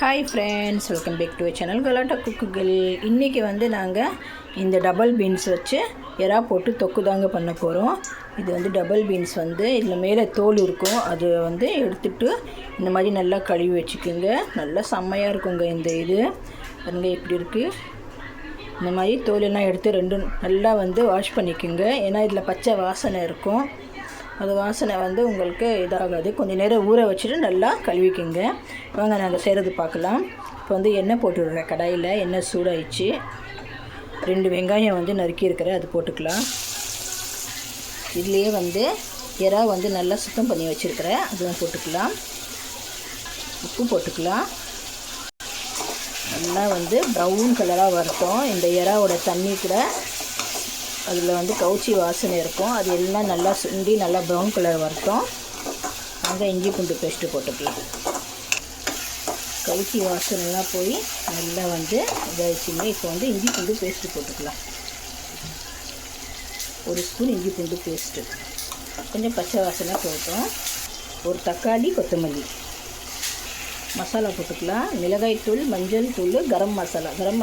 Hi friends, welcome back to channel Galatta குக்குகள். இன்றைக்கி வந்து நாங்கள் இந்த டபுள் பீன்ஸ் வச்சு எறா போட்டு தொக்கு தாங்க பண்ண போகிறோம். இது வந்து டபுள் பீன்ஸ் வந்து இதில் மேலே தோல் இருக்கும், அது வந்து எடுத்துகிட்டு இந்த மாதிரி நல்லா கழுவி வச்சுக்கோங்க. நல்லா செம்மையாக இருக்குங்க இந்த இது. பாருங்க எப்படி இருக்குது. இந்த மாதிரி தோலெல்லாம் எடுத்து ரெண்டும் நல்லா வந்து வாஷ் பண்ணிக்கோங்க. ஏன்னா இதில் பச்சை வாசனை இருக்கும், அது வாசனை வந்து உங்களுக்கு இதாகாது. கொஞ்சம் நேரம் ஊற வச்சுட்டு நல்லா கழுவிக்குங்க. வாங்க நாங்கள் செய்கிறது பார்க்கலாம். இப்போ வந்து எண்ணெய் போட்டு விடுறேன். கடாயில் எண்ணெய் சூடாயிடுச்சு. 2 வெங்காயம் வந்து நறுக்கி இருக்கிறேன், அது போட்டுக்கலாம். இதுலேயே வந்து எறா வந்து நல்லா சுத்தம் பண்ணி வச்சுருக்கிறேன், அதுவும் போட்டுக்கலாம். உப்பு போட்டுக்கலாம். நல்லா வந்து ப்ரௌன் கலராக வரட்டும். இந்த எறாவோட தண்ணி கூட அதில் வந்து கவுச்சி வாசனை இருக்கும், அது எல்லாம் நல்லா சுண்டி நல்லா ப்ரௌன் கலர் வரட்டும். அங்கே இஞ்சி பூண்டு பேஸ்ட்டு போட்டுக்கலாம். கவுச்சி வாசனைலாம் போய் நல்லா வந்து இதாகிடுச்சிங்க. இப்போ வந்து இஞ்சி பூண்டு பேஸ்ட்டு போட்டுக்கலாம். 1 ஸ்பூன் இஞ்சி பூண்டு பேஸ்ட்டு, கொஞ்சம் பச்சை வாசனை போட்டோம். ஒரு தக்காளி, கொத்தமல்லி, மசாலா போட்டுக்கலாம். மிளகாய் தூள், மஞ்சள் தூள், கரம்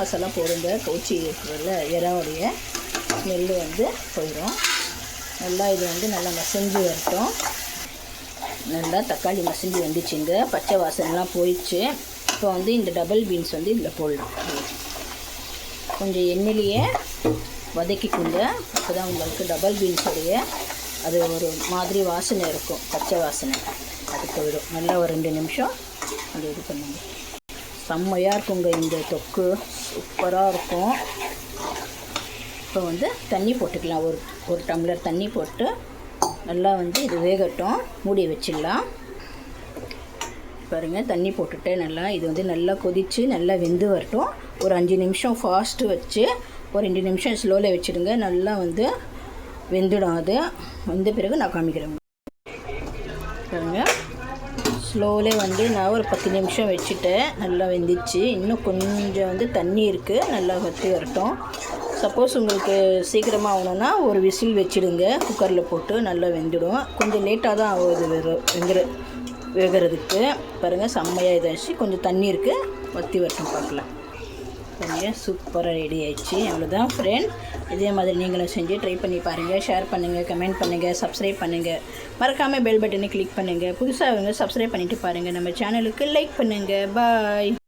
மசாலா போடுங்க. கவுச்சி இருக்கிறதுல எறாவுடைய ஸ்மெல்லு வந்து போயிடும். நல்லா இது வந்து நல்லா மசிஞ்சு வரட்டும். நல்லா தக்காளி மசிஞ்சு வந்துச்சுங்க, பச்சை வாசனைலாம் போயிடுச்சு. இப்போ வந்து இந்த டபுள் பீன்ஸ் வந்து இதில் போடலாம். கொஞ்சம் எண்ணெயிலேயே வதக்கிக்குங்க. அப்போ தான் உங்களுக்கு டபுள் பீன்ஸுடைய அது ஒரு மாதிரி வாசனை இருக்கும், பச்சை வாசனை அது போயிடும். நல்லா ஒரு 2 நிமிஷம் அது இது பண்ணுங்க. செம்மையாக இருக்குங்க இந்த தொக்கு, சூப்பராக இருக்கும். இப்போ வந்து தண்ணி போட்டுக்கலாம். ஒரு டம்ளர் தண்ணி போட்டு நல்லா வந்து இது வேகட்டும், மூடி வச்சிடலாம். பாருங்கள், தண்ணி போட்டுட்டு நல்லா இது வந்து நல்லா கொதித்து நல்லா வெந்து வரட்டும். ஒரு 5 நிமிஷம் ஃபாஸ்ட்டு வச்சு ஒரு 2 நிமிஷம் ஸ்லோவில் வச்சுடுங்க. நல்லா வந்து வெந்துடும். அது வெந்த பிறகு நான் காமிக்கிறேன். பாருங்கள், ஸ்லோவிலே வந்து நான் ஒரு 10 நிமிஷம் வச்சுட்டேன். நல்லா வெந்துச்சு. இன்னும் கொஞ்சம் வந்து தண்ணி இருக்குது, நல்லா வற்றி வரட்டும். சப்போஸ் உங்களுக்கு சீக்கிரமாக ஆகணுன்னா ஒரு விசில் வச்சுடுங்க, குக்கரில் போட்டு நல்லா வெந்துடும். கொஞ்சம் லேட்டாக தான் ஆகுது வேகிறதுக்கு. பாருங்கள், செம்மையாக இதாகிடுச்சு. கொஞ்சம் தண்ணி இருக்குது, வற்றி வரட்டும் பார்க்கலாம். பாருங்கள், சூப்பராக ரெடி ஆகிடுச்சு. அவ்வளோதான் ஃப்ரெண்ட். இதே மாதிரி நீங்களும் செஞ்சு ட்ரை பண்ணி பாருங்கள். ஷேர் பண்ணுங்கள், கமெண்ட் பண்ணுங்கள், சப்ஸ்கிரைப் பண்ணுங்கள். மறக்காமல் பெல் பட்டனை கிளிக் பண்ணுங்கள். புதுசாக அவங்க சப்ஸ்கிரைப் பண்ணிவிட்டு பாருங்கள். நம்ம சேனலுக்கு லைக் பண்ணுங்கள். பாய்.